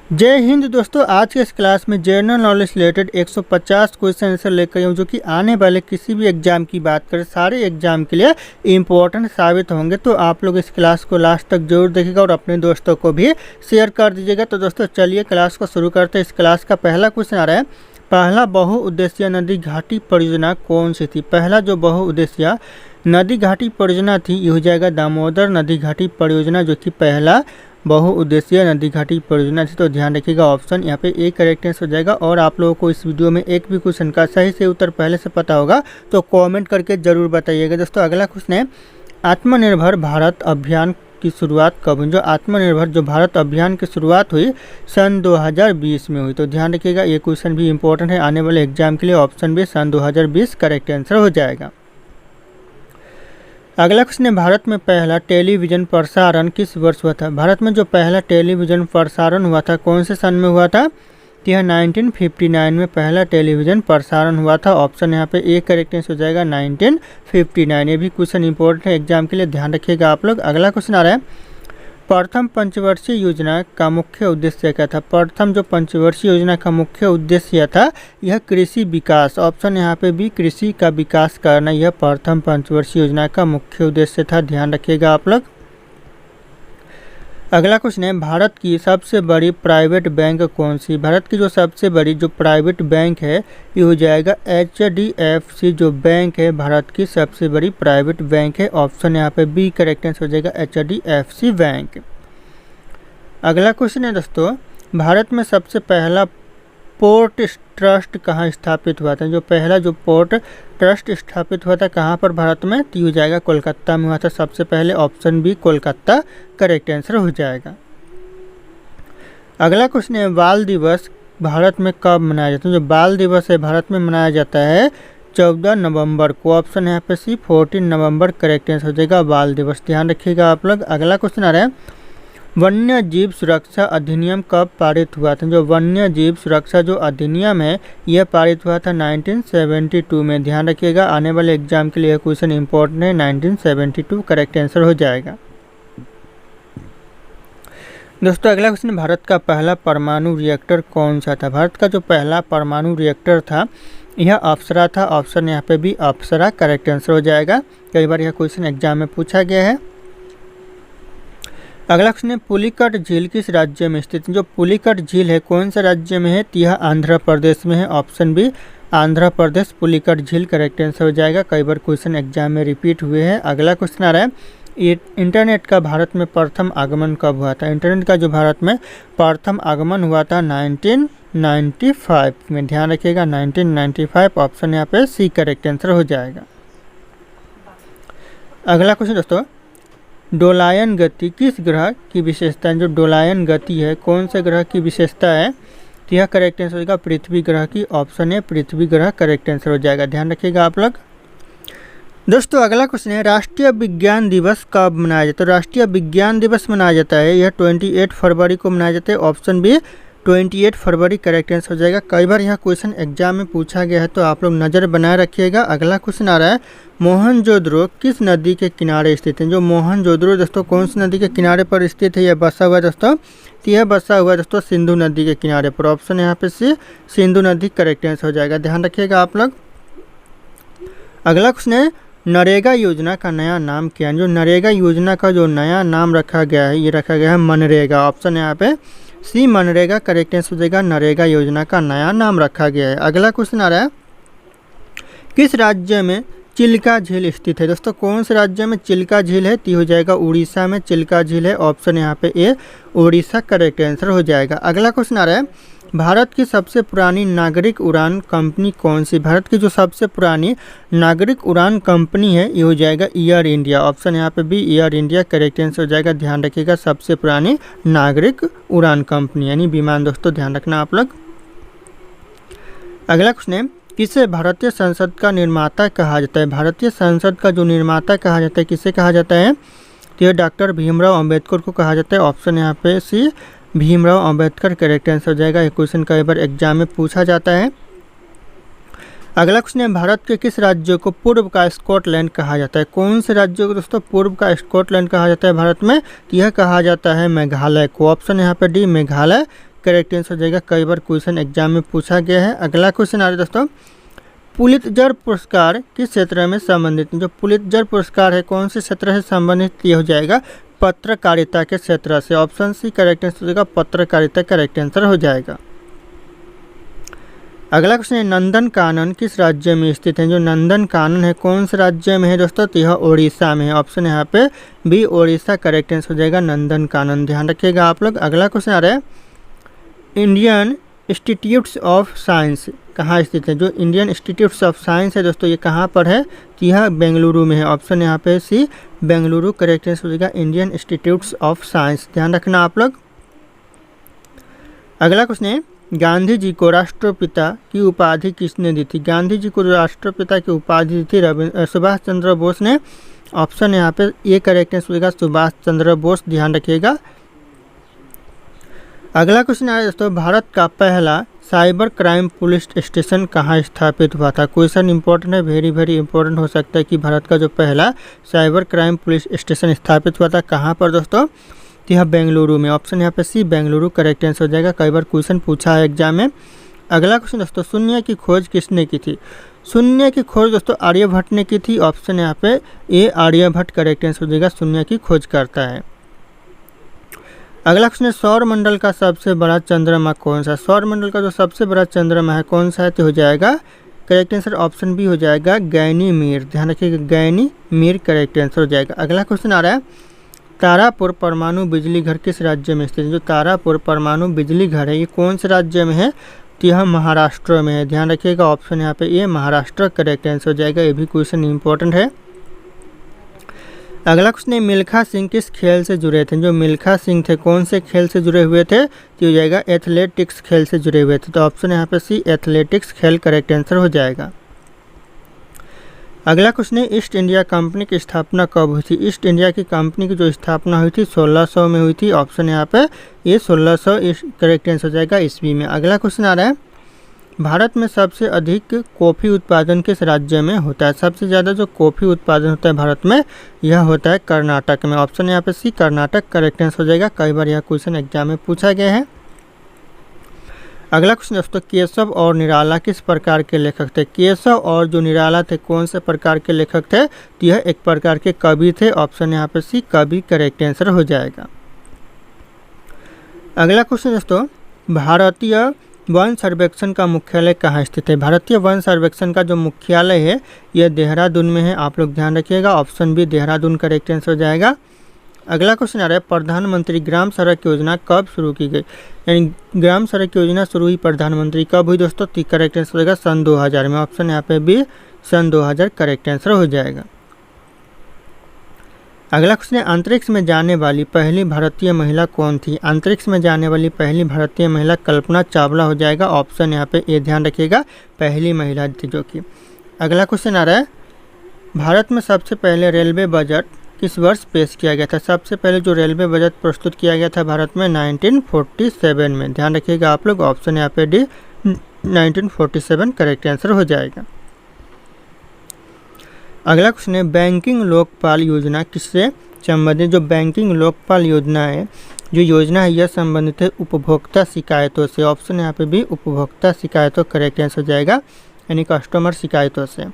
जय हिंद दोस्तों, आज के इस क्लास में general knowledge related 150 question answer लेकर आया हूँ, जो कि आने वाले किसी भी एग्जाम की बात करें सारे एग्जाम के लिए इम्पोर्टेंट साबित होंगे। तो आप लोग इस क्लास को लास्ट तक जरूर देखिएगा और अपने दोस्तों को भी शेयर कर दीजिएगा। तो दोस्तों चलिए क्लास को शुरू करते हैं। इस क्लास का पहला क्वेश्चन आ रहा है, पहला बहुउद्देशीय नदी घाटी परियोजना कौन सी थी। पहला जो बहुउद्देशीय नदी घाटी परियोजना थी ये हो जाएगा दामोदर नदी घाटी परियोजना, जो कि पहला बहुउद्देशीय नदी घाटी परियोजना थी। तो ध्यान रखिएगा, ऑप्शन यहाँ पे एक करेक्ट आंसर हो जाएगा। और आप लोगों को इस वीडियो में एक भी क्वेश्चन का सही से उत्तर पहले से पता होगा तो कमेंट करके ज़रूर बताइएगा। दोस्तों अगला क्वेश्चन है, आत्मनिर्भर भारत अभियान की शुरुआत कब हुई। जो आत्मनिर्भर जो भारत अभियान की शुरुआत हुई सन 2020 में हुई। तो ध्यान रखिएगा, ये क्वेश्चन भी इंपॉर्टेंट है आने वाले एग्जाम के लिए। ऑप्शन भी सन 2020 करेक्ट आंसर हो जाएगा। अगला क्वेश्चन है, भारत में पहला टेलीविज़न प्रसारण किस वर्ष हुआ था। भारत में जो पहला टेलीविज़न प्रसारण हुआ था कौन से सन में हुआ था। तो यह 1959 में पहला टेलीविज़न प्रसारण हुआ था। ऑप्शन यहाँ पे एक करेक्ट आंसर हो जाएगा 1959। ये भी क्वेश्चन इंपॉर्टेंट है एग्जाम के लिए, ध्यान रखिएगा आप लोग। अगला क्वेश्चन आ रहा है, प्रथम पंचवर्षीय योजना का मुख्य उद्देश्य क्या था। प्रथम जो पंचवर्षीय योजना का मुख्य उद्देश्य था यह कृषि विकास। ऑप्शन यहाँ पे भी कृषि का विकास करना, यह प्रथम पंचवर्षीय योजना का मुख्य उद्देश्य था, ध्यान रखिएगा आप लोग। अगला क्वेश्चन है, भारत की सबसे बड़ी प्राइवेट बैंक कौन सी। भारत की जो सबसे बड़ी जो प्राइवेट बैंक है ये हो जाएगा HDFC जो बैंक है, भारत की सबसे बड़ी प्राइवेट बैंक है। ऑप्शन यहाँ पे बी करेक्ट आंसर हो जाएगा HDFC बैंक। अगला क्वेश्चन है दोस्तों, भारत में सबसे पहला पोर्ट ट्रस्ट कहाँ स्थापित हुआ था। जो पहला जो पोर्ट ट्रस्ट स्थापित हुआ था कहाँ पर भारत में, तो हो जाएगा कोलकाता में हुआ था सबसे पहले। Option B Kolkata correct answer हो जाएगा। अगला क्वेश्चन है, बाल दिवस भारत में कब मनाया जाता है। जो बाल दिवस है भारत में मनाया जाता है 14 नवंबर को। ऑप्शन यहाँ पे सी 14 नवंबर करेक्ट आंसर हो जाएगा बाल दिवस, ध्यान रखिएगा आप लोग। अगला क्वेश्चन आ रहा है, वन्य जीव सुरक्षा अधिनियम कब पारित हुआ था। जो वन्य जीव सुरक्षा जो अधिनियम है यह पारित हुआ था 1972 में, ध्यान रखिएगा। आने वाले एग्जाम के लिए क्वेश्चन इंपॉर्टेंट है, 1972 करेक्ट आंसर हो जाएगा। दोस्तों अगला क्वेश्चन, भारत का पहला परमाणु रिएक्टर कौन सा था। भारत का जो पहला परमाणु रिएक्टर था यह अप्सरा था। ऑप्शन यहाँ पे भी अप्सरा करेक्ट आंसर हो जाएगा। कई बार यह क्वेश्चन एग्जाम में पूछा गया है। अगला क्वेश्चन है, पुलिकट झील किस राज्य में स्थित है। जो पुलिकट झील है कौन से राज्य में है, तो यह आंध्र प्रदेश में है। ऑप्शन बी आंध्र प्रदेश पुलिकट झील करेक्ट आंसर हो जाएगा। कई बार क्वेश्चन एग्जाम में रिपीट हुए हैं। अगला क्वेश्चन आ रहा है, इंटरनेट का भारत में प्रथम आगमन कब हुआ था। इंटरनेट का जो भारत में प्रथम आगमन हुआ था 1995 में, ध्यान रखिएगा 1995। ऑप्शन यहाँ पे सी करेक्ट आंसर हो जाएगा। अगला क्वेश्चन दोस्तों, डोलायन गति किस ग्रह की विशेषता है। जो डोलायन गति है कौन से ग्रह की विशेषता है, तो यह करेक्ट आंसर हो जाएगा पृथ्वी ग्रह की। ऑप्शन है पृथ्वी ग्रह करेक्ट आंसर हो जाएगा, ध्यान रखिएगा आप लोग। दोस्तों अगला क्वेश्चन है, राष्ट्रीय विज्ञान दिवस कब मनाया जाता है। राष्ट्रीय विज्ञान दिवस मनाया जाता है यह 28 फरवरी को मनाया जाता है। ऑप्शन बी 28 फरवरी करेक्ट आंसर हो जाएगा। कई बार यह क्वेश्चन एग्जाम में पूछा गया है तो आप लोग नज़र बनाए रखिएगा। अगला क्वेश्चन आ रहा है, मोहनजोदड़ो किस नदी के किनारे स्थित है। जो मोहनजोदड़ो दोस्तों कौन सी नदी के किनारे पर स्थित है, यह बसा हुआ है दोस्तों, तो यह बसा हुआ है दोस्तों सिंधु नदी के किनारे पर। ऑप्शन यहाँ पे सी सिंधु नदी करेक्ट आंसर हो जाएगा, ध्यान रखिएगा आप लोग। अगला क्वेश्चन है, नरेगा योजना का नया नाम क्या है। जो नरेगा योजना का जो नया नाम रखा गया है ये रखा गया है मनरेगा। ऑप्शन यहाँ पे सी मनरेगा करेक्ट आंसर हो जाएगा। नरेगा योजना का नया नाम रखा गया है। अगला क्वेश्चन आ रहा है, किस राज्य में चिल्का झील स्थित है। दोस्तों कौन से राज्य में चिल्का झील है, तो हो जाएगा उड़ीसा में चिल्का झील है। ऑप्शन यहाँ पे ए उड़ीसा करेक्ट आंसर हो जाएगा। अगला क्वेश्चन आ रहा है, भारत की सबसे पुरानी नागरिक उड़ान कंपनी कौन सी। भारत की जो सबसे पुरानी नागरिक उड़ान कंपनी है ये हो जाएगा एयर इंडिया। ऑप्शन यहाँ पे भी एयर इंडिया करेक्ट आंसर हो जाएगा, ध्यान रखिएगा। सबसे पुरानी नागरिक उड़ान कंपनी यानी विमान, दोस्तों ध्यान रखना आप लोग। अगला क्वेश्चन है, किसे भारतीय संसद का निर्माता कहा जाता है। भारतीय संसद का जो निर्माता कहा जाता है किसे कहा जाता है, तो यह डॉक्टर भीमराव अंबेडकर को कहा जाता है। ऑप्शन यहाँ पे सी भीमराव अंबेडकर करेक्ट आंसर हो जाएगा। ये क्वेश्चन कई बार एग्जाम में पूछा जाता है। अगला क्वेश्चन है, भारत के किस राज्य को पूर्व का स्कॉटलैंड कहा जाता है। कौन से राज्य को दोस्तों पूर्व का स्कॉटलैंड कहा जाता है भारत में, तो यह कहा जाता है मेघालय को। ऑप्शन यहाँ पे डी मेघालय करेक्ट आंसर हो जाएगा, कई बार क्वेश्चन एग्जाम में पूछा गया है। अगला क्वेश्चन आ रहा है दोस्तों, पुलित्जर पुरस्कार किस क्षेत्र में संबंधित है? जो पुलित्जर पुरस्कार है कौन से क्षेत्र से संबंधित ये हो जाएगा, पत्रकारिता के क्षेत्र से। ऑप्शन सी करेक्ट आंसर हो जाएगा, पत्रकारिता करेक्ट आंसर हो जाएगा। अगला क्वेश्चन है, नंदन कानन किस राज्य में स्थित है? जो नंदन कानन है कौन से राज्य में है दोस्तों? तो यह उड़ीसा में है। ऑप्शन यहाँ पे बी उड़ीसा करेक्ट आंसर हो जाएगा, नंदन कानन, ध्यान रखिएगा आप लोग। अगला क्वेश्चन आ रहा है, इंडियन इंस्टीट्यूट्स ऑफ साइंस कहाँ स्थित है? जो इंडियन इंस्टीट्यूट्स ऑफ साइंस है दोस्तों ये कहाँ पर है? तो यह बेंगलुरु में है। ऑप्शन यहाँ पे सी बेंगलुरु करेक्ट आंसर हो जाएगा, इंडियन इंस्टीट्यूट्स ऑफ साइंस, ध्यान रखना आप लोग। अगला क्वेश्चन है, गांधी जी को राष्ट्रपिता की उपाधि किसने दी थी? गांधी जी को राष्ट्रपिता की उपाधि दी थी सुभाष चंद्र बोस ने। ऑप्शन यहाँ पे ए करेक्ट आंसर होगा, सुभाष चंद्र बोस, ध्यान रखिएगा। अगला क्वेश्चन है दोस्तों, भारत का पहला साइबर क्राइम पुलिस स्टेशन कहाँ स्थापित हुआ था? क्वेश्चन इंपॉर्टेंट है, वेरी इंपॉर्टेंट हो सकता है कि भारत का जो पहला साइबर क्राइम पुलिस स्टेशन स्थापित हुआ था कहाँ पर दोस्तों? तो यह बेंगलुरु में। ऑप्शन यहाँ पे सी बेंगलुरु करेक्ट आंसर हो जाएगा, कई बार क्वेश्चन पूछा है एग्जाम में। अगला क्वेश्चन दोस्तों, शून्य की खोज किसने की थी? शून्य की खोज दोस्तों आर्यभट्ट ने की थी। ऑप्शन यहाँ पे ए आर्यभट्ट करेक्ट आंसर हो जाएगा, शून्य की खोज करता है। अगला क्वेश्चन है, सौर मंडल का सबसे बड़ा चंद्रमा कौन सा? सौर मंडल का जो सबसे बड़ा चंद्रमा है कौन सा है? तो हो जाएगा करेक्ट आंसर ऑप्शन बी हो जाएगा, गैनीमीर, ध्यान रखिएगा, गैनीमीर करेक्ट आंसर हो जाएगा। अगला क्वेश्चन आ रहा है, तारापुर परमाणु बिजली घर किस राज्य में स्थित है? जो तारापुर परमाणु बिजली घर है ये कौन से राज्य में है? तो यह महाराष्ट्र में है, ध्यान रखिएगा। ऑप्शन यहाँ पे ये महाराष्ट्र करेक्ट आंसर हो जाएगा, ये भी क्वेश्चन इंपॉर्टेंट है। अगला क्वेश्चन है, मिल्खा सिंह किस खेल से जुड़े थे? जो मिल्खा सिंह थे कौन से खेल से जुड़े हुए थे? तो हो जाएगा एथलेटिक्स खेल से जुड़े हुए थे। तो ऑप्शन यहाँ पे सी एथलेटिक्स खेल करेक्ट आंसर हो जाएगा। अगला क्वेश्चन है, ईस्ट इंडिया कंपनी की स्थापना कब हुई थी? ईस्ट इंडिया की कंपनी की जो स्थापना हुई थी 1600 में हुई थी। ऑप्शन यहाँ पे ये 1600 करेक्ट आंसर हो जाएगा ईस्वी में। अगला क्वेश्चन आ रहा है, भारत में सबसे अधिक कॉफ़ी उत्पादन किस राज्य में होता है? सबसे ज़्यादा जो कॉफ़ी उत्पादन होता है भारत में यह होता है कर्नाटक में। ऑप्शन यहाँ पे सी कर्नाटक करेक्ट आंसर हो जाएगा, कई बार यह क्वेश्चन एग्जाम में पूछा गया है। अगला क्वेश्चन दोस्तों, केशव और निराला किस प्रकार के लेखक थे? केशव और जो निराला थे कौन से प्रकार के लेखक थे? तो यह एक प्रकार के कवि थे। ऑप्शन यहाँ पे सी कवि करेक्ट आंसर हो जाएगा। अगला क्वेश्चन दोस्तों, भारतीय वन सर्वेक्षण का मुख्यालय कहाँ स्थित है? भारतीय वन सर्वेक्षण का जो मुख्यालय है यह देहरादून में है, आप लोग ध्यान रखिएगा। Option B Dehradun correct answer हो जाएगा। अगला क्वेश्चन आ रहा है, प्रधानमंत्री ग्राम सड़क योजना कब शुरू की गई? यानी ग्राम सड़क योजना शुरू हुई प्रधानमंत्री कब हुई दोस्तों? तो करेक्ट आंसर हो जाएगा सन 2000 में। ऑप्शन यहाँ पे बी सन 2000 करेक्ट आंसर हो जाएगा। अगला क्वेश्चन है, अंतरिक्ष में जाने वाली पहली भारतीय महिला कौन थी? अंतरिक्ष में जाने वाली पहली भारतीय महिला कल्पना चावला हो जाएगा। ऑप्शन यहाँ पे ए ध्यान रखिएगा, पहली महिला थी जो कि। अगला क्वेश्चन आ रहा है, भारत में सबसे पहले रेलवे बजट किस वर्ष पेश किया गया था? सबसे पहले जो रेलवे बजट प्रस्तुत किया गया था भारत में 1947 में, ध्यान रखिएगा आप लोग। ऑप्शन यहाँ पे डी 1947 करेक्ट आंसर हो जाएगा। अगला क्वेश्चन है, बैंकिंग लोकपाल योजना किससे संबंधित? जो बैंकिंग लोकपाल योजना है जो योजना है यह संबंधित है उपभोक्ता शिकायतों से। ऑप्शन यहाँ पे भी उपभोक्ता शिकायतों करेक्ट आंसर हो जाएगा, यानी कस्टमर शिकायतों से।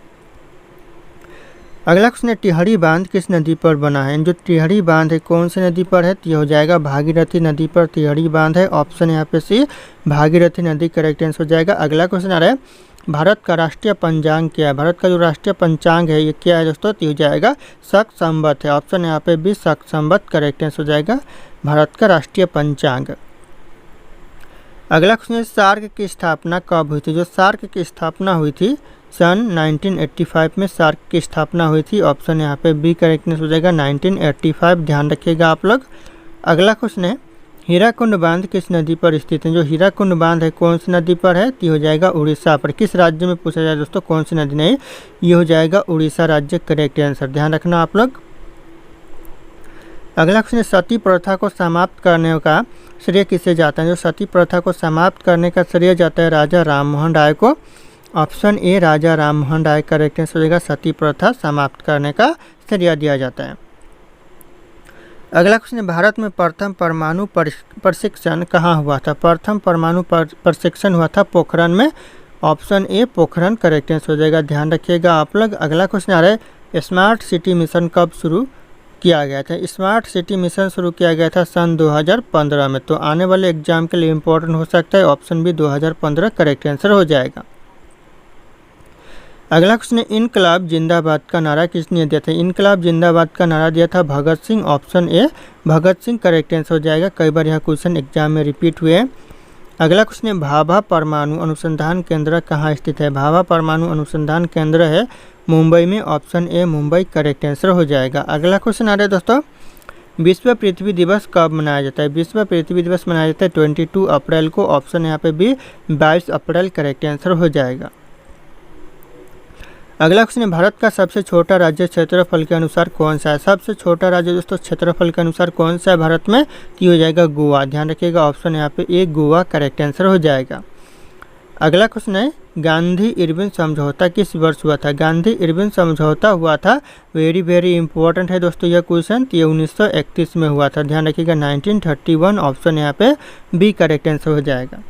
अगला क्वेश्चन है, टिहरी बांध किस नदी पर बना है? जो टिहरी बांध है कौन सी नदी पर है? तो यह हो जाएगा भागीरथी नदी पर टिहरी बांध है। ऑप्शन यहाँ पे सी भागीरथी नदी करेक्ट आंसर हो जाएगा। अगला क्वेश्चन आ रहा है, भारत का राष्ट्रीय पंचांग क्या है? भारत का जो राष्ट्रीय पंचांग है ये क्या है दोस्तों? तो हो जाएगा शक संवत है। ऑप्शन यहाँ पे भी शक संवत करेक्ट आंसर हो जाएगा, भारत का राष्ट्रीय पंचांग। अगला क्वेश्चन है, सार्क की स्थापना कब हुई थी? जो सार्क की स्थापना हुई थी सन 1985 में सार्क की स्थापना हुई थी। ऑप्शन यहाँ पे बी करेक्ट आंसर हो जाएगा 1985, ध्यान रखिएगा आप लोग। अगला क्वेश्चन है, हीराकुंड बांध किस नदी पर स्थित है? जो हीराकुंड बांध है कौन सी नदी पर है? तो हो जाएगा उड़ीसा पर। किस राज्य में पूछा जाए दोस्तों, कौन सी नदी? नहीं, ये हो जाएगा उड़ीसा राज्य करेक्ट आंसर, ध्यान रखना आप लोग। अगला क्वेश्चन है, सती प्रथा को समाप्त करने का श्रेय किसे जाता है? जो सती प्रथा को समाप्त करने का श्रेय जाता है राजा राममोहन राय को। Option A Raja Rammohan Roy correct answer हो जाएगा, सती प्रथा समाप्त करने का श्रेय दिया जाता है। अगला क्वेश्चन है, भारत में प्रथम परमाणु प्रशिक्षण कहाँ हुआ था? प्रथम परमाणु प्रशिक्षण हुआ था पोखरण में। Option A Pokhran correct answer हो जाएगा, ध्यान रखिएगा आप लोग। अगला क्वेश्चन आ रहा है, स्मार्ट सिटी मिशन कब शुरू किया गया था? स्मार्ट सिटी मिशन शुरू किया गया था सन 2015 में। तो आने वाले एग्जाम के लिए इम्पोर्टेंट हो सकता है, ऑप्शन बी 2015 करेक्ट आंसर हो जाएगा। अगला क्वेश्चन है, इनकलाब जिंदाबाद का नारा किसने दिया था? इनकलाब जिंदाबाद का नारा दिया था Bhagat Singh. Option A Bhagat Singh correct answer हो जाएगा। कई बार यह क्वेश्चन एग्जाम में रिपीट हुए हैं। अगला क्वेश्चन है, भाभा परमाणु अनुसंधान केंद्र कहाँ स्थित है? भाभा परमाणु अनुसंधान केंद्र है मुंबई में। Option A Mumbai correct answer हो जाएगा। अगला क्वेश्चन आ रहा है दोस्तों, विश्व पृथ्वी दिवस कब मनाया जाता है? विश्व पृथ्वी दिवस मनाया जाता है 22 अप्रैल को। ऑप्शन यहाँ पे भी 22 अप्रैल करेक्ट आंसर हो जाएगा। अगला क्वेश्चन है, भारत का सबसे छोटा राज्य क्षेत्रफल के अनुसार कौन सा है? सबसे छोटा राज्य दोस्तों क्षेत्रफल के अनुसार कौन सा है भारत में? तो हो जाएगा गोवा, ध्यान रखिएगा। ऑप्शन यहाँ पे एक गोवा करेक्ट आंसर हो जाएगा। अगला क्वेश्चन है, गांधी इरविन समझौता किस वर्ष हुआ था? गांधी इरविन समझौता हुआ था, वेरी इंपॉर्टेंट है दोस्तों यह क्वेश्चन, ये 1931 में हुआ था, ध्यान रखिएगा 1931। ऑप्शन यहाँ पे बी करेक्ट आंसर हो जाएगा।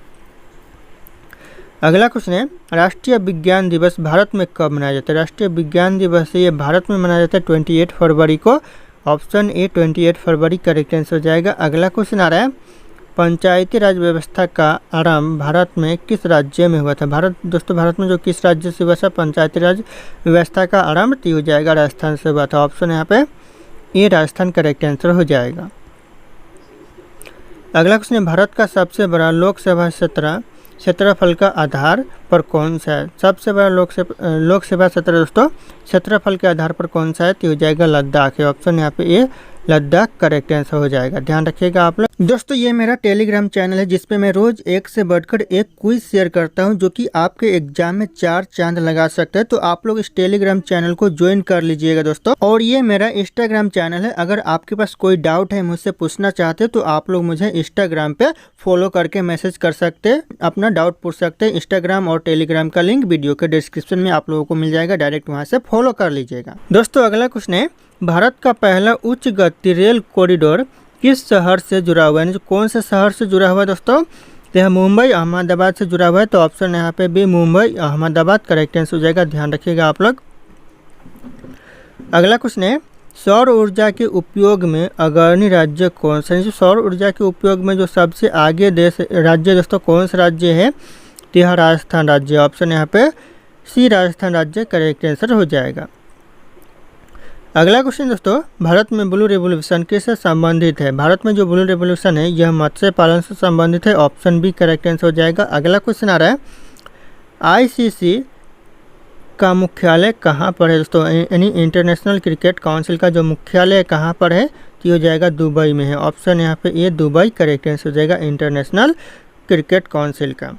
अगला क्वेश्चन है, राष्ट्रीय विज्ञान दिवस भारत में कब मनाया जाता है? राष्ट्रीय विज्ञान दिवस ये भारत में मनाया जाता है 28 फरवरी को। ऑप्शन ए 28 फरवरी करेक्ट आंसर हो जाएगा। अगला क्वेश्चन आ रहा है, पंचायती राज व्यवस्था का आरंभ भारत में किस राज्य में हुआ था? भारत में जो किस राज्य से हुआ था पंचायती राज व्यवस्था का आरंभ? तो हो जाएगा राजस्थान से हुआ था। ऑप्शन यहाँ पे ए राजस्थान करेक्ट आंसर हो जाएगा। अगला क्वेश्चन है, भारत का सबसे बड़ा लोकसभा क्षेत्रफल का आधार पर कौन सा है? सबसे बड़ा लोकसभा क्षेत्र दोस्तों क्षेत्रफल के आधार पर कौन सा है? तो हो जाएगा लद्दाख है। ऑप्शन यहाँ पे ए लद्दाख करेक्ट आंसर हो जाएगा, ध्यान रखिएगा आप लोग। दोस्तों ये मेरा टेलीग्राम चैनल है जिसपे मैं रोज एक से बढ़कर एक क्विज शेयर करता हूं जो कि आपके एग्जाम में 4 चांद लगा सकता है। तो आप लोग इस टेलीग्राम चैनल को ज्वाइन कर लीजिएगा दोस्तों। और ये मेरा इंस्टाग्राम चैनल है, अगर आपके पास कोई डाउट है मुझसे पूछना चाहते तो आप लोग मुझे इंस्टाग्राम पे फॉलो करके मैसेज कर सकते हैं, अपना डाउट पूछ सकते हैं। इंस्टाग्राम और टेलीग्राम का लिंक वीडियो के डिस्क्रिप्शन में आप लोगों को मिल जाएगा, डायरेक्ट वहाँ से फॉलो कर लीजिएगा। दोस्तों अगला क्वेश्चन है, भारत का पहला उच्च गति रेल कॉरिडोर किस शहर से जुड़ा हुआ है? जो कौन से शहर से जुड़ा हुआ है दोस्तों? तो यह मुंबई अहमदाबाद से जुड़ा हुआ है। तो ऑप्शन यहाँ पे भी मुंबई अहमदाबाद करेक्ट आंसर हो जाएगा, ध्यान रखिएगा आप लोग। अगला क्वेश्चन है, सौर ऊर्जा के उपयोग में अग्रणी राज्य कौन सा है? जो सौर ऊर्जा के उपयोग में जो सबसे आगे राज्य दोस्तों कौन सा राज्य है? तो यह राजस्थान राज्य। ऑप्शन यहाँ पे सी राजस्थान राज्य करेक्ट आंसर हो जाएगा। अगला क्वेश्चन दोस्तों, भारत में ब्लू रेवोल्यूशन किससे संबंधित है? भारत में जो ब्लू रेवोल्यूशन है यह मत्स्य पालन से संबंधित है। ऑप्शन बी करेक्ट आंसर हो जाएगा। अगला क्वेश्चन आ रहा है, आईसीसी का मुख्यालय कहाँ पर है दोस्तों? यानी इंटरनेशनल क्रिकेट काउंसिल का जो मुख्यालय कहाँ पर है? तो हो जाएगा दुबई में है। ऑप्शन यहाँ पे ये दुबई करेक्ट आंसर हो जाएगा, इंटरनेशनल क्रिकेट काउंसिल का।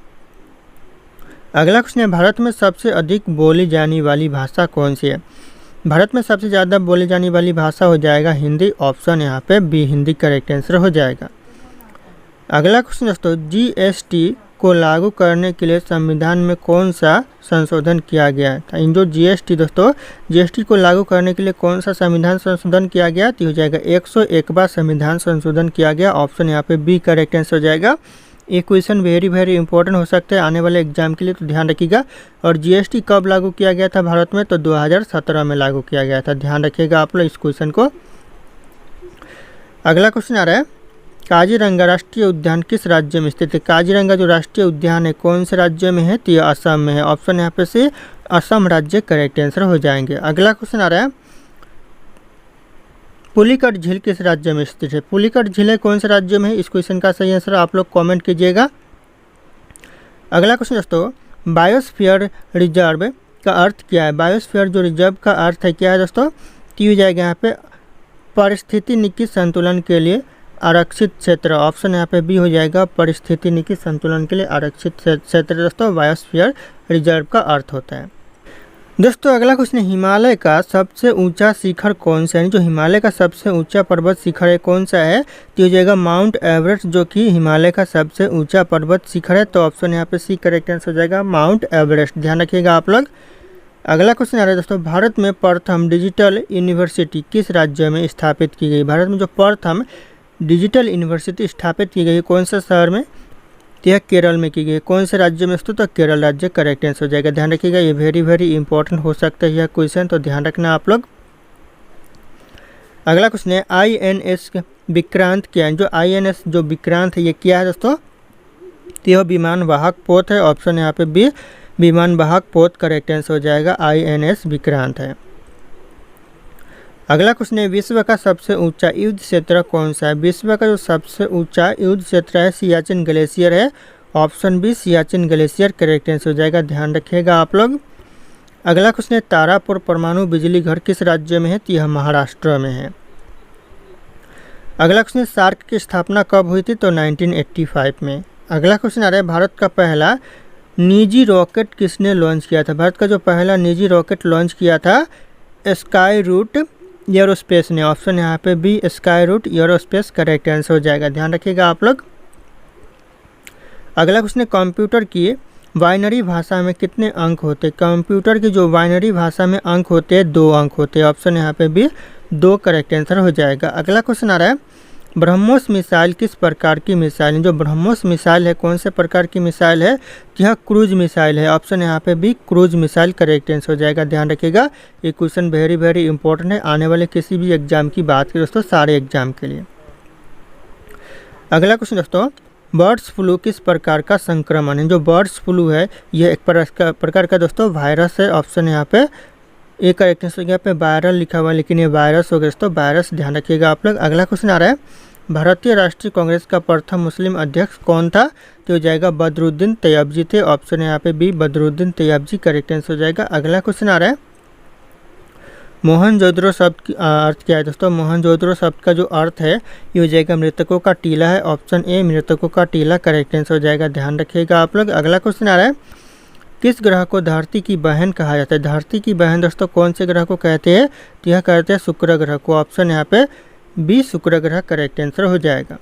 अगला क्वेश्चन है, भारत में सबसे अधिक बोली जाने वाली भाषा कौन सी है? भारत में सबसे ज़्यादा बोली जाने वाली भाषा हो जाएगा हिंदी। ऑप्शन यहाँ पे बी हिंदी करेक्ट आंसर हो जाएगा। अगला क्वेश्चन दोस्तों, जीएसटी को लागू करने के लिए संविधान में कौन सा संशोधन किया गया था? इन जो जीएसटी को लागू करने के लिए कौन सा संविधान संशोधन किया गया? तो हो जाएगा 101वां संविधान संशोधन किया गया। ऑप्शन यहाँ पे बी करेक्ट आंसर हो जाएगा। ये क्वेश्चन वेरी इंपॉर्टेंट हो सकता है आने वाले एग्जाम के लिए, तो ध्यान रखिएगा। और जीएसटी कब लागू किया गया था भारत में? तो 2017 में लागू किया गया था, ध्यान रखिएगा आप लोग इस क्वेश्चन को। अगला क्वेश्चन आ रहा है, काजीरंगा राष्ट्रीय उद्यान किस राज्य में स्थित है? काजीरंगा जो राष्ट्रीय उद्यान है कौन से राज्य में है? तो ये असम में है। ऑप्शन यहाँ पे से असम राज्य करेक्ट आंसर हो जाएंगे। अगला क्वेश्चन आ रहा है, पुलिकट झील किस राज्य में स्थित है? पुलिकट झील कौन से राज्य में है? इस क्वेश्चन का सही आंसर आप लोग कमेंट कीजिएगा। अगला क्वेश्चन दोस्तों, बायोस्फीयर रिजर्व का अर्थ क्या है? बायोस्फीयर जो रिजर्व का अर्थ है क्या है दोस्तों? तो हो जाएगा यहाँ पे पारिस्थितिकी संतुलन के लिए आरक्षित क्षेत्र। ऑप्शन यहाँ पे बी हो जाएगा, पारिस्थितिकी संतुलन के लिए आरक्षित क्षेत्र दोस्तों बायोस्फीयर रिजर्व का अर्थ होता है। दोस्तों अगला क्वेश्चन, हिमालय का सबसे ऊंचा शिखर कौन सा है? जो हिमालय का सबसे ऊंचा पर्वत शिखर है कौन सा है? तो हो जाएगा माउंट एवरेस्ट, जो कि हिमालय का सबसे ऊंचा पर्वत शिखर है। तो ऑप्शन यहाँ पे सी करेक्ट आंसर हो जाएगा, माउंट एवरेस्ट, ध्यान रखिएगा आप लोग। अगला क्वेश्चन आ रहा है दोस्तों, भारत में प्रथम डिजिटल यूनिवर्सिटी किस राज्य में स्थापित की गई। भारत में जो प्रथम डिजिटल यूनिवर्सिटी स्थापित की गई कौन से शहर में, तो यह केरल में की गई। कौन से राज्य में दोस्तों, तो केरल राज्य करेक्ट आंसर हो जाएगा। ध्यान रखिएगा, ये वेरी इंपॉर्टेंट हो सकता है यह क्वेश्चन, तो ध्यान रखना आप लोग। अगला क्वेश्चन है INS विक्रांत क्या है। जो INS जो विक्रांत है ये क्या है दोस्तों, तो यह विमान वाहक पोत है। ऑप्शन यहाँ पे बी विमान वाहक पोत करेक्ट आंसर हो जाएगा, INS विक्रांत है। अगला क्वेश्चन है विश्व का सबसे ऊंचा युद्ध क्षेत्र कौन सा है। विश्व का जो सबसे ऊंचा युद्ध क्षेत्र है सियाचिन ग्लेशियर है। Option B Siachen glacier correct answer हो जाएगा, ध्यान रखिएगा आप लोग। अगला क्वेश्चन है तारापुर परमाणु बिजली घर किस राज्य में है, तो यह महाराष्ट्र में है। अगला क्वेश्चन है सार्क की स्थापना कब हुई थी, तो 1985 में। अगला क्वेश्चन आ रहा है भारत का पहला निजी रॉकेट किसने लॉन्च किया था। भारत का जो पहला निजी रॉकेट लॉन्च किया था स्काई रूट एरोस्पेस ने। ऑप्शन यहाँ पे B Skyroot Aerospace correct answer हो जाएगा, ध्यान रखिएगा आप लोग। अगला क्वेश्चन है कंप्यूटर की बाइनरी भाषा में कितने अंक होते हैं। कंप्यूटर की जो बाइनरी भाषा में अंक होते हैं 2 अंक होते हैं। ऑप्शन यहाँ पे भी 2 करेक्ट आंसर हो जाएगा। अगला क्वेश्चन आ रहा है ब्रह्मोस मिसाइल किस प्रकार की मिसाइल है। जो ब्रह्मोस मिसाइल है कौन से प्रकार की मिसाइल है, यह क्रूज मिसाइल है। ऑप्शन यहाँ पे भी क्रूज मिसाइल करेक्ट आंसर हो जाएगा, ध्यान रखिएगा। ये क्वेश्चन वेरी इंपॉर्टेंट है आने वाले किसी भी एग्जाम की बात करें दोस्तों, सारे एग्जाम के लिए। अगला क्वेश्चन दोस्तों, बर्ड्स फ्लू किस प्रकार का संक्रमण है। जो बर्ड्स फ्लू है यह एक प्रकार का दोस्तों वायरस है। ऑप्शन यहाँ पे एक करेक्ट आंसर यहाँ पे वायरल लिखा हुआ है, लेकिन ये वायरस हो गया दोस्तों, वायरस, ध्यान रखिएगा आप लोग। अगला क्वेश्चन आ रहा है भारतीय राष्ट्रीय कांग्रेस का प्रथम मुस्लिम अध्यक्ष कौन था, तो हो जाएगा बदरुद्दीन तैयबजी थे। ऑप्शन यहाँ पे B Badruddin Tyabji correct answer हो जाएगा। अगला क्वेश्चन आ रहा है मोहनजोदड़ो शब्द की अर्थ क्या है दोस्तों। मोहनजोदड़ो शब्द का जो अर्थ है ये हो जाएगा मृतकों का टीला है। ऑप्शन ए मृतकों का टीला करेक्ट आंसर हो जाएगा, ध्यान रखिएगा आप लोग। अगला क्वेश्चन आ रहा है किस ग्रह को धरती की बहन कहा जाता है। धरती की बहन दोस्तों कौन से ग्रह को कहते हैं, तो यह कहते हैं शुक्र ग्रह को। ऑप्शन यहाँ पे बी शुक्र ग्रह करेक्ट आंसर हो जाएगा।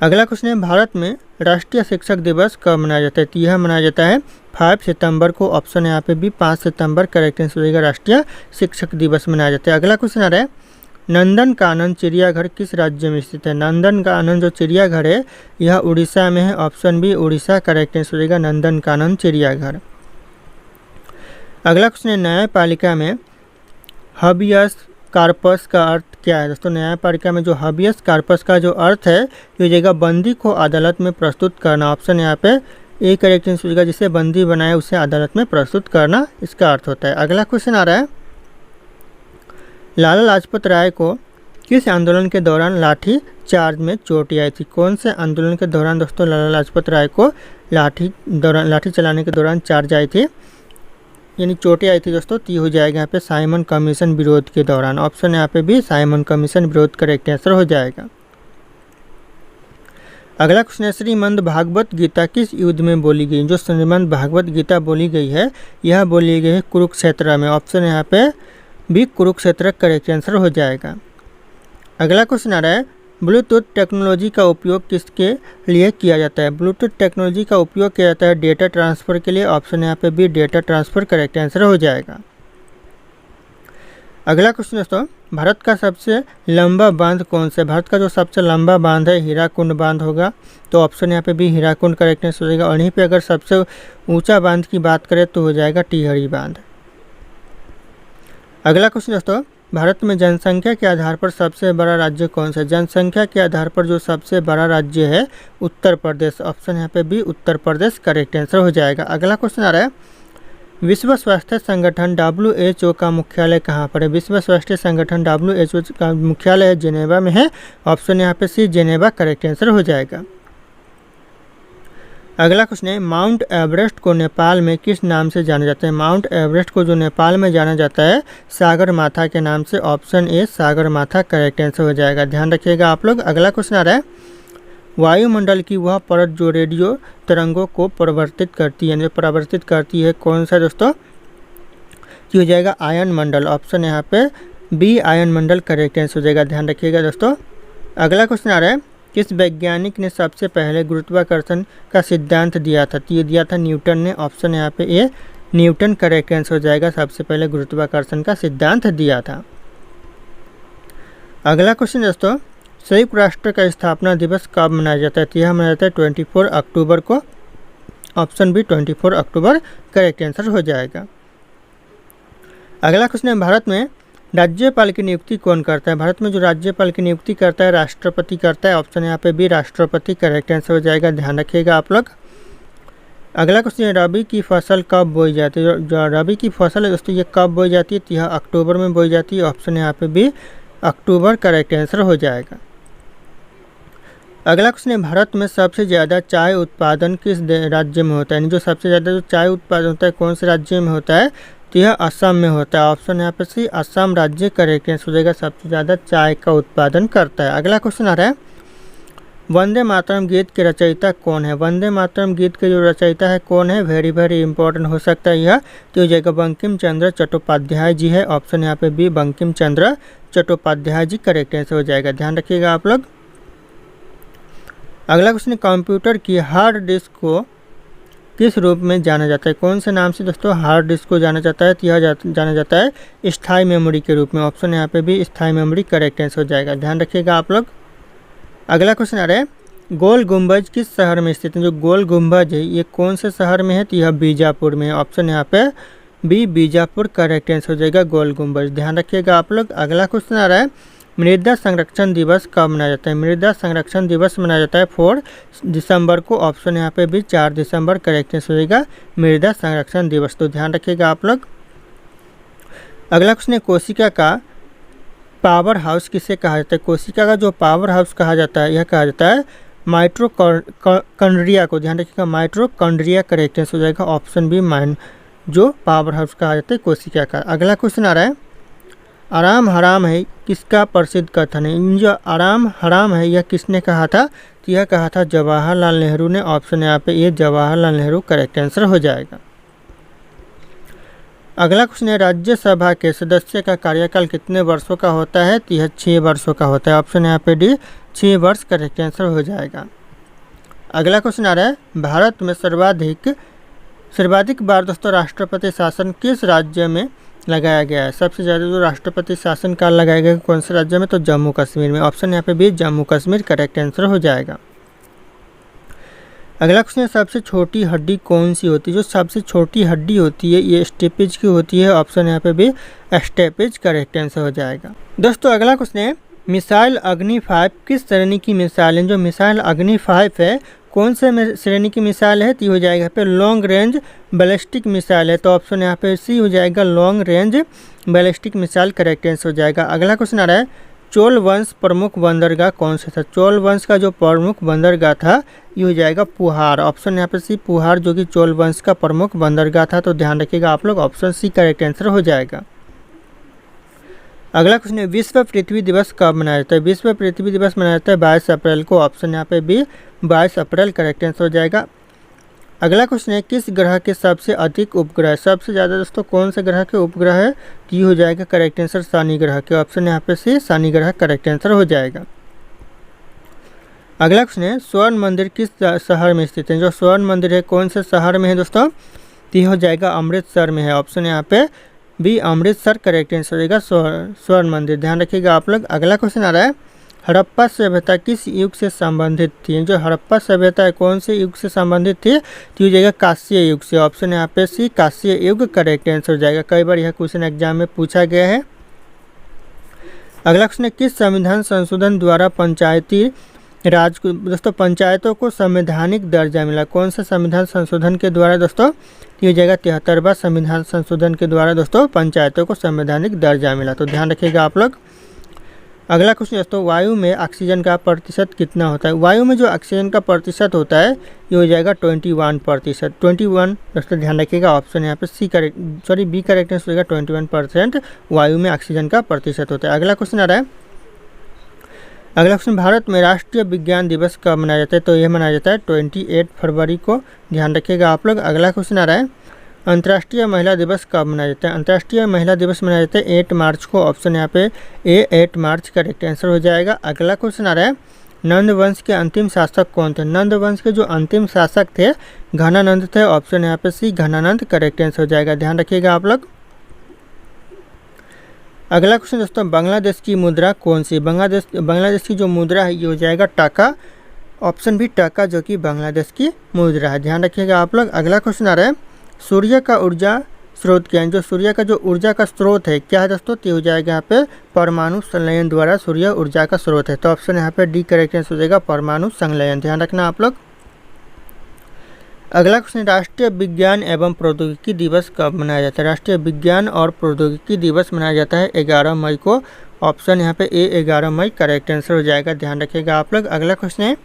अगला क्वेश्चन है भारत में राष्ट्रीय शिक्षक दिवस कब मनाया जाता है, तो यह मनाया जाता है 5 सितंबर को। ऑप्शन यहाँ पे भी 5 सितंबर करेक्ट आंसर हो जाएगा, राष्ट्रीय शिक्षक दिवस मनाया जाता है। अगला क्वेश्चन आ रहा है नंदनकानन चिड़ियाघर किस राज्य में स्थित है। नंदनकानन जो चिड़ियाघर है यह उड़ीसा में है। Option B Orissa correct answer हो जाएगा, नंदनकानन चिड़ियाघर। अगला क्वेश्चन है न्यायपालिका में हबियस कार्पस का अर्थ क्या है दोस्तों। न्यायपालिका में जो हबियस कार्पस का जो अर्थ है ये हो जाएगा बंदी को अदालत में प्रस्तुत करना। ऑप्शन यहाँ पे ए करेक्ट आंसर हो जाएगा, जिसे बंदी बनाया उसे अदालत में प्रस्तुत करना इसका अर्थ होता है। अगला क्वेश्चन आ रहा है लाला लाजपत राय को किस आंदोलन के दौरान लाठी चार्ज में चोट आई थी। कौन से आंदोलन के दौरान दोस्तों लाला लाजपत राय को लाठी चलाने के दौरान चार्ज आई थी, यानी चोटें आई थी दोस्तों, तो हो जाएगा यहाँ पे साइमन कमीशन विरोध के दौरान। ऑप्शन यहाँ पे भी साइमन कमीशन विरोध करेक्ट आंसर हो जाएगा। अगला क्वेश्चन है श्रीमद् भागवत गीता किस युद्ध में बोली गई। जो श्रीमद् भागवत गीता बोली गई है यह बोली गई है कुरुक्षेत्र में। ऑप्शन यहाँ पे भी कुरुक्षेत्र करेक्ट आंसर हो जाएगा। अगला क्वेश्चन आ रहा है ब्लूटूथ टेक्नोलॉजी का उपयोग किसके लिए किया जाता है। ब्लूटूथ टेक्नोलॉजी का उपयोग किया जाता है डेटा ट्रांसफ़र के लिए। ऑप्शन यहाँ पे भी डेटा ट्रांसफ़र करेक्ट आंसर हो जाएगा। अगला क्वेश्चन दोस्तों भारत का सबसे लंबा बांध कौन सा है। भारत का जो सबसे लंबा बांध है हीराकुंड बांध होगा, तो ऑप्शन यहाँ पे भी हीराकुंड करेक्ट आंसर हो जाएगा। और यहीं पे अगर सबसे ऊंचा बांध की बात करें तो हो जाएगा टिहरी बांध। अगला क्वेश्चन दोस्तों भारत में जनसंख्या के आधार पर सबसे बड़ा राज्य कौन सा है। जनसंख्या के आधार पर जो सबसे बड़ा राज्य है उत्तर प्रदेश। ऑप्शन यहाँ पे भी उत्तर प्रदेश करेक्ट आंसर हो जाएगा। अगला क्वेश्चन आ रहा है विश्व स्वास्थ्य संगठन WHO का मुख्यालय कहाँ पर है। विश्व स्वास्थ्य संगठन WHO का मुख्यालय जेनेवा में है। ऑप्शन यहाँ पे सी जेनेवा करेक्ट आंसर हो जाएगा। अगला क्वेश्चन है माउंट एवरेस्ट को नेपाल में किस नाम से जाना जाता है। माउंट एवरेस्ट को जो नेपाल में जाना जाता है सागर माथा के नाम से। ऑप्शन ए सागर माथा करेक्ट आंसर हो जाएगा, ध्यान रखिएगा आप लोग। अगला क्वेश्चन आ रहा है वायुमंडल की वह परत जो रेडियो तरंगों को परावर्तित करती है, परावर्तित करती है कौन सा दोस्तों, हो जाएगा आयन मंडल। ऑप्शन यहाँ पे बी आयन मंडल करेक्ट आंसर हो जाएगा, ध्यान रखिएगा दोस्तों। अगला क्वेश्चन आ रहा है किस वैज्ञानिक ने सबसे पहले गुरुत्वाकर्षण का सिद्धांत दिया था। ये दिया था न्यूटन ने। ऑप्शन यहाँ पे ए न्यूटन करेक्ट आंसर हो जाएगा, सबसे पहले गुरुत्वाकर्षण का सिद्धांत दिया था। अगला क्वेश्चन दोस्तों, संयुक्त राष्ट्र का स्थापना दिवस कब मनाया जाता है? तो यह मनाया जाता है 24 अक्टूबर को। ऑप्शन बी 24 अक्टूबर करेक्ट आंसर हो जाएगा। अगला क्वेश्चन है, भारत में राज्यपाल की नियुक्ति कौन करता है? भारत में जो राज्यपाल की नियुक्ति करता है राष्ट्रपति करता है। ऑप्शन यहाँ पे बी राष्ट्रपति करेक्ट आंसर हो जाएगा, ध्यान रखिएगा आप लोग। अगला क्वेश्चन है, रबी की फसल कब बोई जाती है? जो रबी की फसल है दोस्तों ये कब बोई जाती है? तो यह अक्टूबर में बोई जाती है। ऑप्शन यहाँ पे बी अक्टूबर करेक्ट आंसर हो जाएगा। अगला क्वेश्चन है, भारत में सबसे ज़्यादा चाय उत्पादन किस राज्य में होता है? जो सबसे ज़्यादा जो चाय उत्पादन होता है कौन से राज्य में होता है? तो यह असम में होता है। ऑप्शन यहाँ पे सी असम राज्य करेक्ट आंसर हो जाएगा, सबसे ज़्यादा चाय का उत्पादन करता है। अगला क्वेश्चन आ रहा है, वंदे मातरम गीत के रचयिता कौन है? वंदे मातरम गीत के जो रचयिता है कौन है? वेरी वेरी इंपॉर्टेंट हो सकता है यह, तो हो जाएगा बंकिम चंद्र चट्टोपाध्याय जी है। ऑप्शन यहाँ पे बी बंकिम चंद्र चट्टोपाध्याय जी करेक्ट आंसर हो जाएगा, ध्यान रखिएगा आप लोग। अगला क्वेश्चन, कंप्यूटर की हार्ड डिस्क को किस रूप में जाना जाता है? कौन से नाम से दोस्तों हार्ड डिस्क को जाना जाता है? तो यह जाना जाता है स्थायी मेमोरी के रूप में। ऑप्शन यहाँ पे भी स्थायी मेमोरी करेक्ट आंसर हो जाएगा, ध्यान रखिएगा आप लोग। अगला क्वेश्चन आ रहा है, गोल गुंबज किस शहर में स्थित है? जो गोल गुंबज है ये कौन से शहर में है? तो यह बीजापुर में है। ऑप्शन यहाँ पे बी बीजापुर करेक्ट आंसर हो जाएगा, गोल गुंबज, ध्यान रखिएगा आप लोग। अगला क्वेश्चन आ रहा है, मृदा संरक्षण दिवस कब मनाया जाता है? मृदा संरक्षण दिवस मनाया जाता है 4 दिसंबर को। ऑप्शन यहाँ पे भी 4 दिसंबर करेक्ट आंसर हो जाएगा, मृदा संरक्षण दिवस, तो ध्यान रखिएगा आप लोग। अगला क्वेश्चन है, कोशिका का पावर हाउस किसे कहा जाता है? कोशिका का जो पावर हाउस कहा जाता है यह कहा जाता है माइटोकॉन्ड्रिया को, ध्यान रखिएगा माइटोकॉन्ड्रिया करेक्ट आंसर हो जाएगा। ऑप्शन बी जो पावर हाउस कहा जाता है कोशिका का। अगला क्वेश्चन आ रहा है, आराम हराम है किसका प्रसिद्ध कथन है? जो आराम हराम है यह किसने कहा था? तो यह कहा था जवाहरलाल नेहरू ने। ऑप्शन यहाँ पे ये जवाहरलाल नेहरू करेक्ट आंसर हो जाएगा। अगला क्वेश्चन है, राज्यसभा के सदस्य का कार्यकाल कितने वर्षों का होता है? तो यह 6 वर्षों का होता है। ऑप्शन यहाँ पे डी 6 वर्ष करेक्ट आंसर हो जाएगा। अगला क्वेश्चन आ रहा है, भारत में सर्वाधिक बार दोस्तों राष्ट्रपति शासन किस राज्य में लगाया गया है? सबसे ज़्यादा जो राष्ट्रपति शासन काल लगाया गया कौन से राज्य में? तो जम्मू कश्मीर में। ऑप्शन यहाँ पे भी जम्मू कश्मीर करेक्ट आंसर हो जाएगा। अगला क्वेश्चन है, सबसे छोटी हड्डी कौन सी होती है? जो सबसे छोटी हड्डी होती है ये स्टेपेज की होती है। ऑप्शन यहाँ पे भी स्टेपेज करेक्ट आंसर हो जाएगा। दोस्तों अगला क्वेश्चन है, मिसाइल अग्नि 5 किस श्रेणी की मिसाइल है? जो मिसाइल अग्नि 5 है कौन से श्रेणी की मिसाइल है? तो हो जाएगा यहाँ पे लॉन्ग रेंज बैलिस्टिक मिसाइल है। तो ऑप्शन यहाँ पे सी हो जाएगा, long range ballistic missile correct answer हो जाएगा। अगला क्वेश्चन आ रहा है, चोल वंश प्रमुख बंदरगाह कौन सा था? चोल वंश का जो प्रमुख बंदरगाह था ये हो जाएगा पुहार। ऑप्शन यहाँ पे सी पुहार जो कि चोल वंश का प्रमुख बंदरगाह था, तो ध्यान रखिएगा आप लोग, ऑप्शन सी करेक्ट आंसर हो जाएगा। अगला क्वेश्चन है, विश्व पृथ्वी दिवस कब मनाया जाता है? विश्व पृथ्वी दिवस मनाया जाता है 22 अप्रैल को। ऑप्शन यहाँ पे बी 22 अप्रैल करेक्ट आंसर हो जाएगा। अगला क्वेश्चन है, किस ग्रह के सबसे अधिक उपग्रह? सबसे ज़्यादा दोस्तों कौन से ग्रह के उपग्रह है? तो ये हो जाएगा करेक्ट आंसर शनि ग्रह के। ऑप्शन यहाँ पे सी शनि ग्रह करेक्ट आंसर हो जाएगा। अगला क्वेश्चन है, स्वर्ण मंदिर किस शहर में स्थित है? जो स्वर्ण मंदिर है कौन से शहर में है दोस्तों? तो ये हो जाएगा अमृतसर में है। ऑप्शन यहाँ पे बी अमृतसर करेक्ट आंसर हो जाएगा स्वर्ण मंदिर, ध्यान रखिएगा आप लोग। अगला क्वेश्चन आ रहा है, हड़प्पा सभ्यता किस युग से संबंधित थी? जो हड़प्पा सभ्यता है कौन से युग से संबंधित थी? तो हो जाएगा कांस्य युग से। ऑप्शन यहाँ पे सी कांस्य युग करेक्ट आंसर हो जाएगा। कई बार यह क्वेश्चन एग्जाम में पूछा गया है। अगला क्वेश्चन है, किस संविधान संशोधन द्वारा पंचायती राज को दोस्तों पंचायतों को संवैधानिक दर्जा मिला? कौन सा संविधान संशोधन के द्वारा दोस्तों? ये हो जाएगा 73वां संविधान संशोधन के द्वारा दोस्तों पंचायतों को संवैधानिक दर्जा मिला, तो ध्यान रखिएगा आप लोग। अगला क्वेश्चन दोस्तों, वायु में ऑक्सीजन का प्रतिशत कितना होता है? वायु में जो ऑक्सीजन का प्रतिशत होता है ये हो जाएगा 21%। 21 दोस्तों ध्यान रखिएगा, ऑप्शन यहाँ पे बी करेक्ट आंसर हो जाएगा 21% वायु में ऑक्सीजन का प्रतिशत होता है। अगला क्वेश्चन आ रहा है, अगला क्वेश्चन, भारत में राष्ट्रीय विज्ञान दिवस कब मनाया जाता है? तो यह मनाया जाता है 28 फरवरी को, ध्यान रखिएगा आप लोग। अगला क्वेश्चन आ रहा है, अंतर्राष्ट्रीय महिला दिवस कब मनाया जाता है? अंतर्राष्ट्रीय महिला दिवस मनाया जाता है 8 मार्च को। ऑप्शन यहाँ पे ए 8 मार्च करेक्ट आंसर हो जाएगा। अगला क्वेश्चन आ रहा है, नंद वंश के अंतिम शासक कौन थे? नंद वंश के जो अंतिम शासक थे घनानंद थे। ऑप्शन यहाँ पे सी घनानंद करेक्ट आंसर हो जाएगा, ध्यान रखिएगा आप लोग। अगला क्वेश्चन दोस्तों, बांग्लादेश की मुद्रा कौन सी? बांग्लादेश की जो मुद्रा है ये हो जाएगा टाका। ऑप्शन भी टाका जो कि बांग्लादेश की मुद्रा है, ध्यान रखिएगा आप लोग। अगला क्वेश्चन आ रहा है, सूर्य का ऊर्जा स्रोत क्या है? जो सूर्य का जो ऊर्जा का स्रोत है क्या है दोस्तों? तो हो जाएगा यहाँ पे परमाणु संलयन द्वारा सूर्य ऊर्जा का स्रोत है। तो ऑप्शन यहाँ पे डी करेक्ट आंसर हो जाएगा, परमाणु संलयन, ध्यान रखना आप लोग। अगला क्वेश्चन, राष्ट्रीय विज्ञान एवं प्रौद्योगिकी दिवस कब मनाया जाता है? राष्ट्रीय विज्ञान और प्रौद्योगिकी दिवस मनाया जाता है 11 मई को। ऑप्शन यहाँ पे ए 11 मई करेक्ट आंसर हो जाएगा, ध्यान रखिएगा आप लोग। अगला क्वेश्चन है,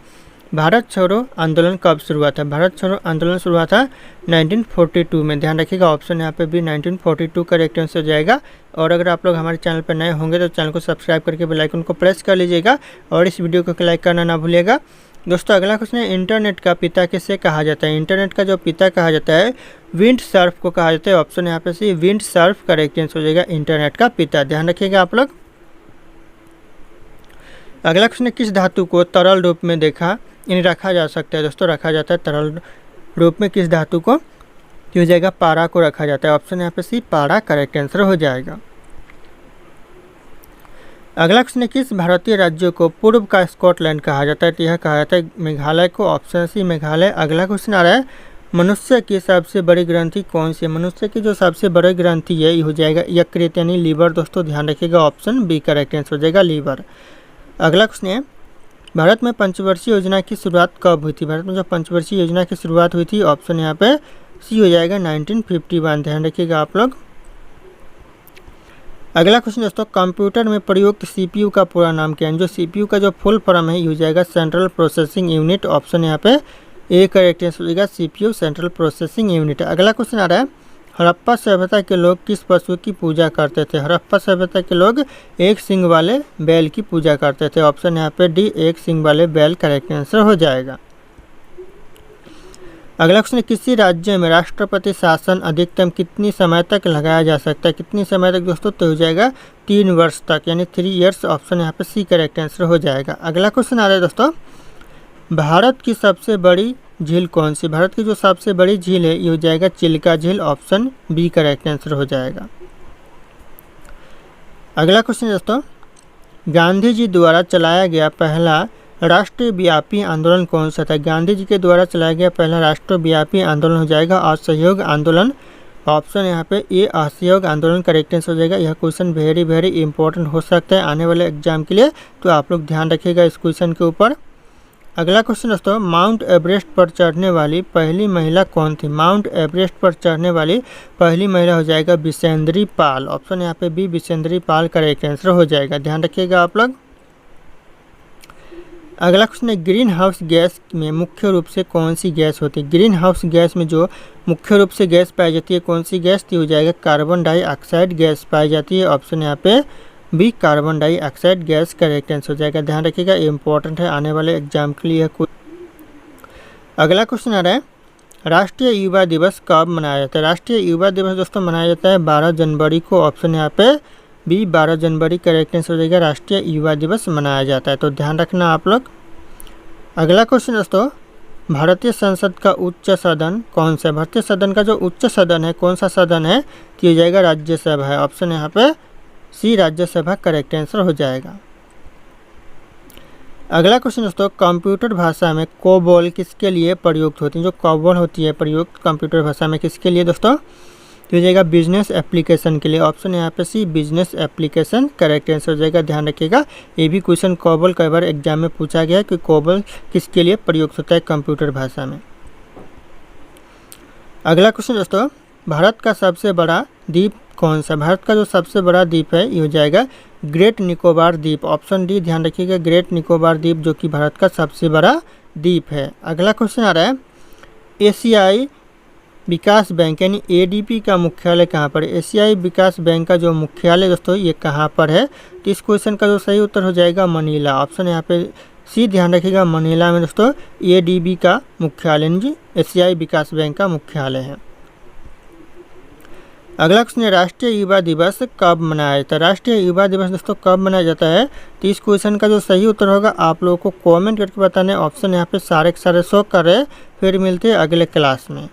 भारत छोड़ो आंदोलन कब शुरू हुआ था? भारत छोड़ो आंदोलन शुरू हुआ था 1942 में, ध्यान रखिएगा। ऑप्शन यहाँ पे भी 1942 करेक्ट आंसर हो जाएगा। और अगर आप लोग हमारे चैनल पर नए होंगे तो चैनल को सब्सक्राइब करके बेल आइकन को प्रेस कर लीजिएगा और इस वीडियो को लाइक करना ना भूलिएगा। दोस्तों अगला क्वेश्चन है, इंटरनेट का पिता किसे कहा जाता है? इंटरनेट का जो पिता कहा जाता है विंड सर्फ को कहा जाता है। ऑप्शन यहाँ पे सी विंड सर्फ करेक्ट आंसर हो जाएगा, इंटरनेट का पिता, ध्यान रखिएगा आप लोग। अगला क्वेश्चन है, किस धातु को तरल रूप में रखा जा सकता है? दोस्तों रखा जाता है तरल रूप में किस धातु को? हो जाएगा पारा को रखा जाता है। ऑप्शन यहाँ पे सी पारा करेक्ट आंसर हो जाएगा। अगला क्वेश्चन है, किस भारतीय राज्य को पूर्व का स्कॉटलैंड कहा जाता है? तो यह कहा जाता है मेघालय को। Option C Meghalaya. अगला क्वेश्चन आ रहा है, मनुष्य की सबसे बड़ी ग्रंथि कौन सी है? मनुष्य की जो सबसे बड़ी ग्रंथि है ये हो जाएगा यकृत यानी लीवर, दोस्तों ध्यान रखिएगा। ऑप्शन बी करेक्ट आंसर हो जाएगा, लीवर। अगला क्वेश्चन है, भारत में पंचवर्षीय योजना की शुरुआत कब हुई थी? भारत में जो पंचवर्षीय योजना की शुरुआत हुई थी ऑप्शन यहाँ पे सी हो जाएगा 1951, ध्यान रखिएगा आप लोग। अगला क्वेश्चन दोस्तों, कंप्यूटर में प्रयुक्त सीपीयू का पूरा नाम क्या है? जो सीपीयू का जो फुल फॉर्म है ये हो जाएगा सेंट्रल प्रोसेसिंग यूनिट। ऑप्शन यहाँ पे ए करेक्ट आंसर हो जाएगा, सीपीयू सेंट्रल प्रोसेसिंग यूनिट। अगला क्वेश्चन आ रहा है, हड़प्पा सभ्यता के लोग किस पशु की पूजा करते थे? हड़प्पा सभ्यता के लोग एक सींग वाले बैल की पूजा करते थे। ऑप्शन यहाँ पे डी एक सींग वाले बैल करेक्ट आंसर हो जाएगा। अगला क्वेश्चन, किसी राज्य में राष्ट्रपति शासन अधिकतम कितनी समय तक लगाया जा सकता है? कितनी समय तक दोस्तों? तो हो जाएगा 3 वर्ष तक यानी 3 ईयर्स। ऑप्शन यहाँ पे सी करेक्ट आंसर हो जाएगा। अगला क्वेश्चन आ रहा है दोस्तों, भारत की सबसे बड़ी झील कौन सी? भारत की जो सबसे बड़ी झील है ये हो जाएगा चिल्का झील। ऑप्शन बी करेक्ट आंसर हो जाएगा। अगला क्वेश्चन दोस्तों, गांधी जी द्वारा चलाया गया पहला राष्ट्रव्यापी आंदोलन कौन सा था? गांधी जी के द्वारा चलाया गया पहला राष्ट्रव्यापी आंदोलन हो जाएगा असहयोग आंदोलन। ऑप्शन यहाँ पे ए असहयोग आंदोलन करेक्ट आंसर हो जाएगा। यह क्वेश्चन वेरी इंपॉर्टेंट हो सकता है आने वाले एग्जाम के लिए, तो आप लोग ध्यान रखिएगा इस क्वेश्चन के ऊपर। अगला क्वेश्चन दोस्तों, माउंट एवरेस्ट पर चढ़ने वाली पहली महिला कौन थी? माउंट एवरेस्ट पर चढ़ने वाली पहली महिला हो जाएगा बिसेंद्री पाल। ऑप्शन यहाँ पे बी बिसेंद्री पाल करेक्ट आंसर हो जाएगा, ध्यान रखिएगा आप लोग। अगला क्वेश्चन है, ग्रीन हाउस गैस में मुख्य रूप से कौन सी गैस होती है? ग्रीन हाउस गैस में जो मुख्य रूप से गैस पाई जाती है कौन सी गैस? तो हो जाएगा कार्बन डाइऑक्साइड गैस पाई जाती है। ऑप्शन यहाँ पे B carbon dioxide gas correct answer हो जाएगा, ध्यान रखिएगा ये इंपॉर्टेंट है आने वाले एग्जाम के लिए। अगला क्वेश्चन आ रहा है, राष्ट्रीय युवा दिवस कब मनाया जाता है? राष्ट्रीय युवा दिवस दोस्तों मनाया जाता है 12 जनवरी को। ऑप्शन यहाँ पे बी 12 जनवरी करेक्ट आंसर हो जाएगा, राष्ट्रीय युवा दिवस मनाया जाता है, तो ध्यान रखना आप लोग। अगला क्वेश्चन दोस्तों, भारतीय संसद का उच्च सदन कौन सा है? भारतीय सदन का जो उच्च सदन है कौन सा सदन है? तो हो जाएगा राज्यसभा है। ऑप्शन यहाँ पे सी राज्यसभा करेक्ट आंसर हो जाएगा। अगला क्वेश्चन दोस्तों, कंप्यूटर भाषा में कोबोल किसके लिए प्रयुक्त होती है? जो कोबोल होती है प्रयुक्त कंप्यूटर भाषा में किसके लिए दोस्तों? तो हो जाएगा बिजनेस एप्लीकेशन के लिए। ऑप्शन यहाँ पे सी बिजनेस एप्लीकेशन करेक्ट आंसर हो जाएगा, ध्यान रखिएगा। ये भी क्वेश्चन कोबोल कई बार एग्जाम में पूछा गया है कि कोबोल किसके लिए प्रयुक्त होता है कंप्यूटर भाषा में। अगला क्वेश्चन दोस्तों, भारत का सबसे बड़ा द्वीप कौन सा? भारत का जो सबसे बड़ा द्वीप है ये हो जाएगा ग्रेट निकोबार द्वीप। ऑप्शन डी ध्यान रखिएगा, ग्रेट निकोबार द्वीप जो कि भारत का सबसे बड़ा द्वीप है। अगला क्वेश्चन आ रहा है, एशियाई विकास बैंक यानी एडीबी का मुख्यालय कहाँ पर है? एशियाई विकास बैंक का जो मुख्यालय दोस्तों ये कहाँ पर है? तो इस क्वेश्चन का जो सही उत्तर हो जाएगा मनीला। ऑप्शन यहाँ पे सी ध्यान रखिएगा, मनीला में दोस्तों एडीबी का मुख्यालय जी एशियाई विकास बैंक का मुख्यालय है। अगला क्वेश्चन है राष्ट्रीय युवा दिवस कब मनाया जाता है। राष्ट्रीय युवा दिवस दोस्तों कब मनाया जाता है, तो इस क्वेश्चन का जो सही उत्तर होगा आप लोगों को कमेंट करके बताना है। ऑप्शन यहाँ पे सारे के सारे शो कर रहे हैं। फिर मिलते हैं अगले क्लास में।